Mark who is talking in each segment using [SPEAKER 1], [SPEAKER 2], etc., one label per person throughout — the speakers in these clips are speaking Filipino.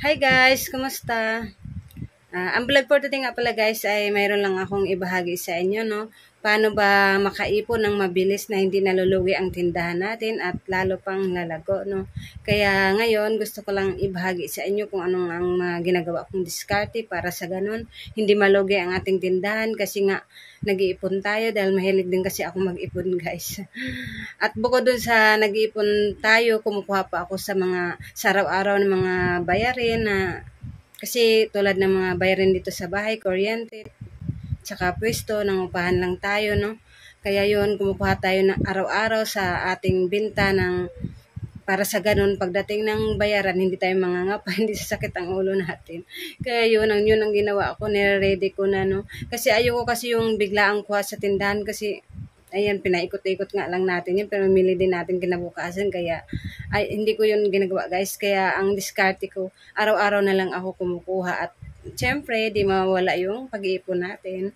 [SPEAKER 1] Hi guys, kumusta? Ang vlog for today nga pala guys ay mayroon lang akong ibahagi sa inyo, no? Paano ba makaipon ng mabilis na hindi nalulugi ang tindahan natin at lalo pang lalago, no? Kaya ngayon gusto ko lang ibahagi sa inyo kung anong ang mga ginagawa kong diskarte para sa ganun. Hindi malugi ang ating tindahan kasi nga nag-iipon tayo dahil mahilig din kasi ako mag-ipon guys. At bukod dun sa nag-iipon tayo, kumukuha pa ako sa araw-araw ng mga bayarin na kasi tulad ng mga bayarin dito sa bahay, kuryente, tsaka pwesto, nangupahan lang tayo, no? Kaya yun, kumukuha tayo ng araw-araw sa ating binta ng para sa ganun, pagdating ng bayaran, hindi tayo mangangapa, hindi sasakit ang ulo natin. Kaya yun ang ginawa ko, nire-ready ko na, no? Kasi ayoko kasi yung biglaang kuha sa tindahan kasi ayan, pinaikot-ikot nga lang natin yun, pero mili din natin kinabukasan, kaya ay, hindi ko yun ginagawa guys, kaya ang diskarte ko, araw-araw na lang ako kumukuha at syempre, di mawala yung pag-iipon natin.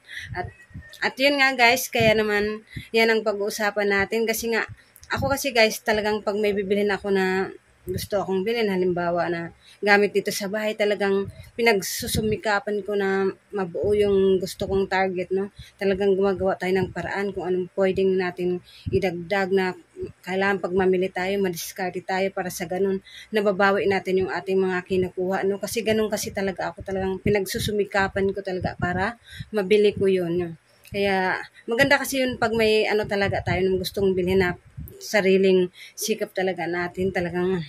[SPEAKER 1] At yun nga guys, kaya naman, yan ang pag-uusapan natin kasi nga, ako kasi guys, talagang pag may bibilhin ako na gusto akong bilhin, halimbawa na gamit dito sa bahay, talagang pinagsusumikapan ko na mabuo yung gusto kong target, no? Talagang gumagawa tayo ng paraan kung anong pwedeng natin idagdag na kailangan pag mamili tayo, madiskarte tayo para sa ganun, nababawi natin yung ating mga kinukuha, no? Kasi ganun kasi talaga ako, talagang pinagsusumikapan ko talaga para mabili ko yun, no? Kaya maganda kasi yun pag may ano talaga tayo ng gustong bilhin na sariling sikap talaga natin, talagang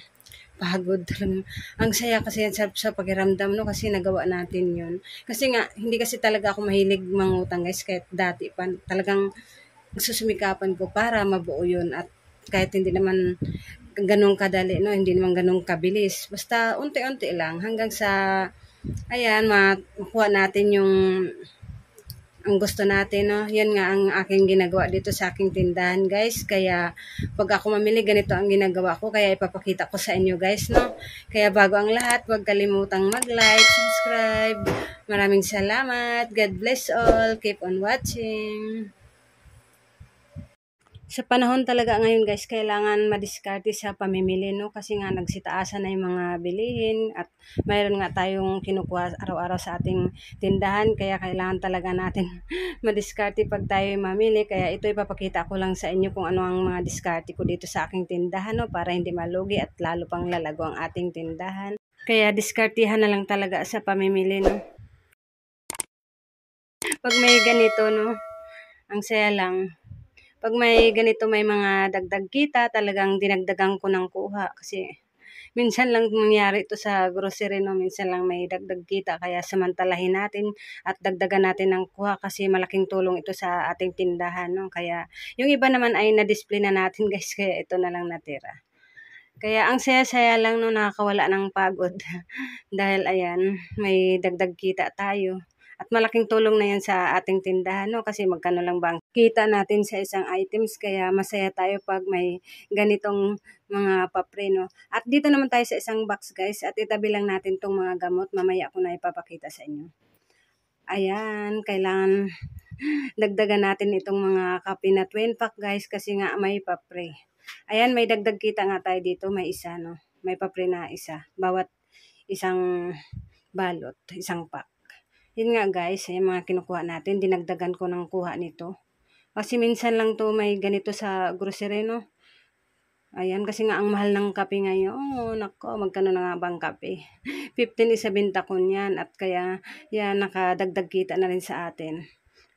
[SPEAKER 1] pagod talagang. Ang saya kasi yan sa pakiramdam, no? Kasi nagawa natin yun. Kasi nga, hindi kasi talaga ako mahilig mangutang guys, kahit dati pa. Talagang susumikapan ko para mabuo yun. At kahit hindi naman ganun kadali, no? Hindi naman ganun kabilis. Basta unti-unti lang hanggang sa, ayan, makuha natin yung ang gusto natin, no? Yan nga ang aking ginagawa dito sa aking tindahan, guys. Kaya, pag ako mamili, ganito ang ginagawa ko. Kaya, ipapakita ko sa inyo, guys, no? Kaya, bago ang lahat, huwag kalimutang mag-like, subscribe. Maraming salamat. God bless all. Keep on watching. Sa panahon talaga ngayon guys, kailangan madiskarte sa pamimili, no? Kasi nga nagsitaasan na yung mga bilihin at mayroon nga tayong kinukuha araw-araw sa ating tindahan. Kaya kailangan talaga natin madiskarte pag tayo mamili. Kaya ito ipapakita ko lang sa inyo kung ano ang mga diskarte ko dito sa aking tindahan, no? Para hindi malugi at lalo pang lalago ang ating tindahan. Kaya diskartihan na lang talaga sa pamimili, no? Pag may ganito, no? Ang saya lang. Pag may ganito, may mga dagdag kita, talagang dinagdagan ko ng kuha kasi minsan lang nangyari ito sa grocery, no? Minsan lang may dagdag kita, kaya samantalahin natin at dagdagan natin ng kuha kasi malaking tulong ito sa ating tindahan, no? Kaya yung iba naman ay na-display na natin guys, kaya ito na lang natira. Kaya ang saya-saya lang, no, nakakawala ng pagod dahil ayan, may dagdag kita tayo. At malaking tulong na yan sa ating tindahan, no? Kasi magkano lang bang kita natin sa isang items, kaya masaya tayo pag may ganitong mga papre, no? At dito naman tayo sa isang box, guys, at itabi lang natin tong mga gamot. Mamaya ko na ipapakita sa inyo. Ayan, kailangan dagdagan natin itong mga kape na twin pack, guys, kasi nga may papre. Ayan, may dagdag kita nga tayo dito, may isa, no? May papre na isa. Bawat isang balot, isang pack. Yun nga guys, yung mga kinukuha natin, dinagdagan ko ng kuha nito. Kasi minsan lang to may ganito sa grocery, no? Ayan, kasi nga ang mahal ng kape ngayon. Oh, nako, magkano na nga bang kape? 15 isa binta ko niyan at kaya yan, nakadagdag kita na rin sa atin.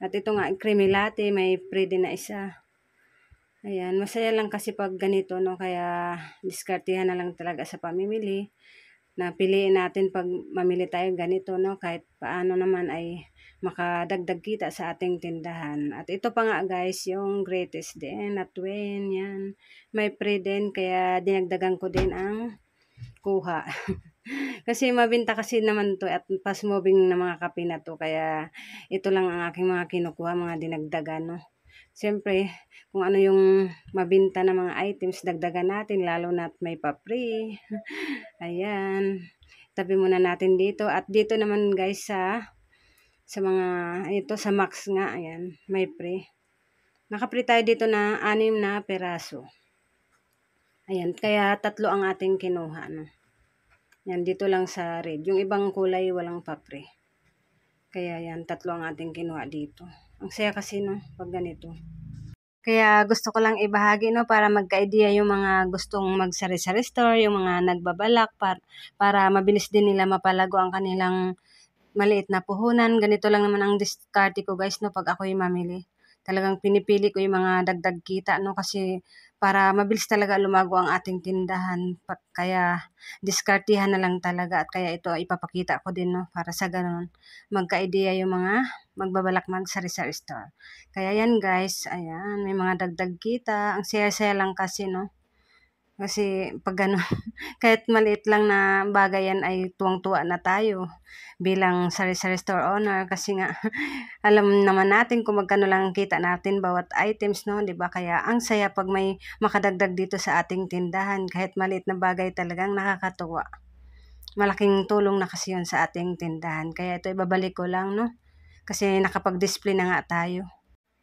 [SPEAKER 1] At ito nga, creamy latte, may free din na isa. Ayan, masaya lang kasi pag ganito, no? Kaya diskartihan na lang talaga sa pamimili. Na piliin natin pag mamili tayo ganito, no? Kahit paano naman ay makadagdag kita sa ating tindahan. At ito pa nga guys, yung greatest din na twin, yan. May free din, kaya dinagdagan ko din ang kuha. Kasi mabinta kasi naman to at fast moving na mga kape na to, kaya ito lang ang aking mga kinukuha, mga dinagdagan, no? Siyempre, kung ano yung mabinta na mga items, dagdagan natin, lalo na may pa-free. Ayan. Tabi muna natin dito. At dito naman guys sa mga, ito sa Max nga, ayan, may free. Naka-free tayo dito na 6 na peraso. Ayan, kaya 3 ang ating kinuha, no? Yan, dito lang sa red. Yung ibang kulay, walang papre. Kaya yan, 3 ang ating kinuha dito. Ang saya kasi, no, pag ganito. Kaya gusto ko lang ibahagi, no, para magka-idea yung mga gustong mag-sari-sari store, yung mga nagbabalak, para mabilis din nila mapalago ang kanilang maliit na puhunan. Ganito lang naman ang diskarte ko, guys, no, pag ako'y mamili. Talagang pinipili ko yung mga dagdag kita, no, kasi para mabilis talaga lumago ang ating tindahan. Kaya diskartihan na lang talaga, at kaya ito ipapakita ko din, no, para sa ganun magka-idea yung mga magbabalak mag-sari-sari store. Kaya yan, guys, ayan, may mga dagdag kita. Ang saya-saya lang kasi, no. Kasi pag gano'n, kahit maliit lang na bagay yan ay tuwang-tuwa na tayo bilang sari-sari store owner, kasi nga alam naman natin kung magkano lang ang kita natin bawat items, no, 'di ba? Kaya ang saya pag may makadagdag dito sa ating tindahan, kahit maliit na bagay talagang nakakatuwa. Malaking tulong na kasi 'yun sa ating tindahan. Kaya ito ibabalik ko lang, no, kasi nakapag-display na nga tayo.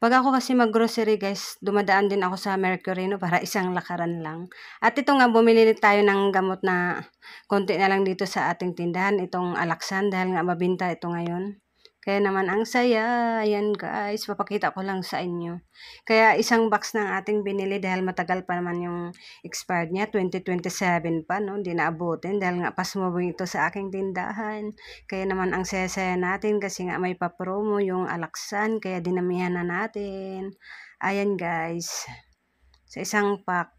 [SPEAKER 1] Pag ako kasi mag-grocery, guys, dumadaan din ako sa Mercury, no, para isang lakaran lang. At ito nga, bumili tayo ng gamot na konti na lang dito sa ating tindahan, itong Alaxan, dahil nga mabinta ito ngayon. Kaya naman ang saya, ayan guys, papakita ko lang sa inyo. Kaya isang box ng ating binili dahil matagal pa naman yung expired niya, 2027 pa, no, hindi naabutin dahil nga pasmobing ito sa aking tindahan. Kaya naman ang saya-saya natin kasi nga may pa-promo yung Alaxan, kaya dinamihan na natin. Ayan guys, sa isang pack,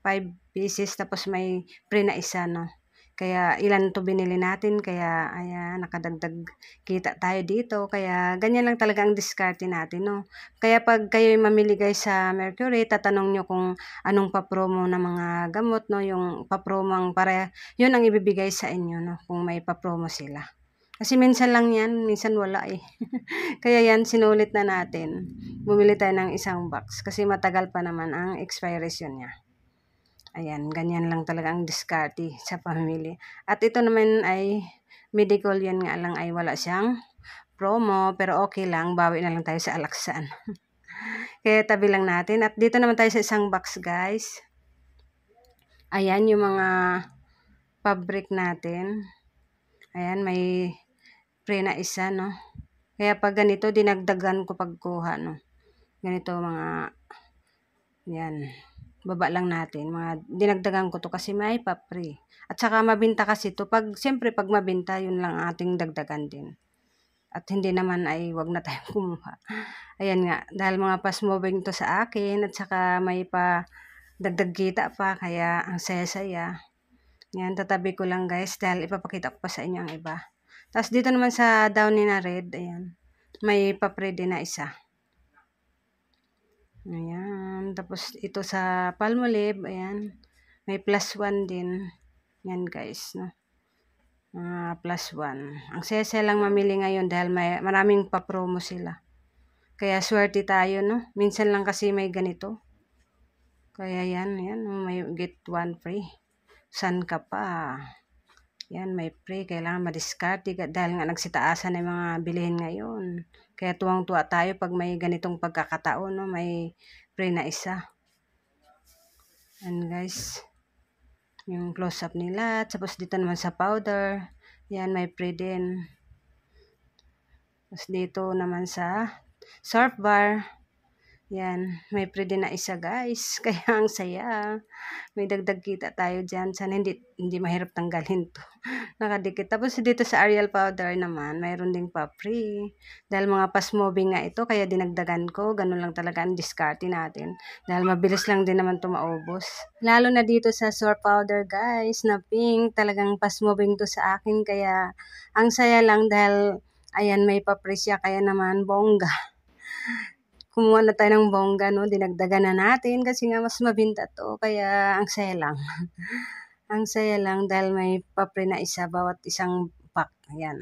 [SPEAKER 1] 5 pieces tapos may free na isa, no. Kaya ilan to binili natin, kaya ayan, nakadagdag kita tayo dito. Kaya ganyan lang talaga ang diskarte natin, no. Kaya pag kayo'y mamili guys sa Mercury, tatanong nyo kung anong pa-promo na mga gamot, no, yung pa-promo ang para, yun ang ibibigay sa inyo, no, kung may pa-promo sila. Kasi minsan lang yan, minsan wala eh. Kaya yan, sinulit na natin. Bumili tayo ng isang box kasi matagal pa naman ang expiration niya. Ayan, ganyan lang talaga ang diskarte sa pamili. At ito naman ay medical, yan nga lang ay wala siyang promo, pero okay lang, bawi na lang tayo sa Alaxan. Kaya tabi lang natin. At dito naman tayo sa isang box, guys. Ayan, yung mga fabric natin. Ayan, may free na isa, no. Kaya pag ganito, dinagdagan ko pagkuha, no. Ganito mga, yan, baba lang natin. Mga dinagdagan ko to kasi may pa-free. At saka mabinta kasi to. Siyempre pag mabinta, yun lang ating dagdagan din. At hindi naman ay wag na tayong kumuha. Ayan nga, dahil mga fast moving to sa akin, at saka may pa dagdag kita pa, kaya ang saya-saya. Yan, tatabi ko lang guys, dahil ipapakita ko pa sa inyo ang iba. Tapos dito naman sa downy na red, ayan, may pa-free din na isa. Ayan. Tapos ito sa Palmolive, ayan. May +1 din. Yan guys, no. +1. Ang saya lang mamili ngayon dahil maraming pa-promo sila. Kaya swerte tayo, no. Minsan lang kasi may ganito. Kaya yan, may get 1 free. San ka pa? Yan, may free. Kailangan madiskarte dahil nga nagsitaasan na yung mga bilihin ngayon. Kaya tuwang-tuwa tayo pag may ganitong pagkakataon, no? May free na isa. And guys, yung close-up nila. Tapos dito naman sa powder. Yan, may free din. Tapos dito naman sa surf bar. Yan, may free din na isa guys. Kaya ang saya. May dagdag kita tayo dyan. Sana hindi mahirap tanggalin to. Nakadikit. Tapos dito sa Ariel powder naman, mayroon ding pa free. Dahil mga fast moving nga ito, kaya dinagdagan ko. Ganun lang talaga ang diskarte natin. Dahil mabilis lang din naman ito maubos. Lalo na dito sa surf powder guys, na pink. Talagang fast moving to sa akin. Kaya ang saya lang dahil ayan, may pa free siya. Kaya naman bongga. Kumuha na tayo ng bongga, no? Dinagdagan na natin kasi nga mas mabinta to. Kaya ang saya lang. Ang saya lang dahil may pa-free na isa bawat isang pack. Ayan.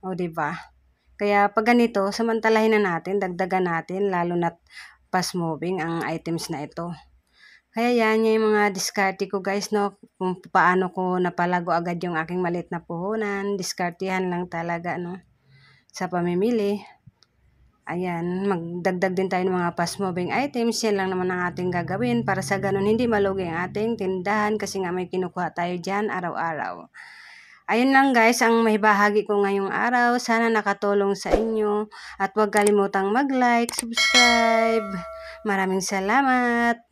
[SPEAKER 1] O, diba? Kaya pag ganito, samantalahin na natin, dagdagan natin, lalo na fast moving ang items na ito. Kaya yan, yung mga diskarte ko guys, no? Kung paano ko napalago agad yung aking maliit na puhunan. Diskartehan lang talaga, no? Sa pamimili. Ayan, magdagdag din tayo ng mga fast moving items. Yan lang naman ang ating gagawin para sa ganun hindi malugi ang ating tindahan kasi nga may kinukuha tayo dyan araw-araw. Ayun lang guys, ang mahibahagi ko ngayong araw. Sana nakatulong sa inyo at huwag kalimutang mag-like, subscribe. Maraming salamat.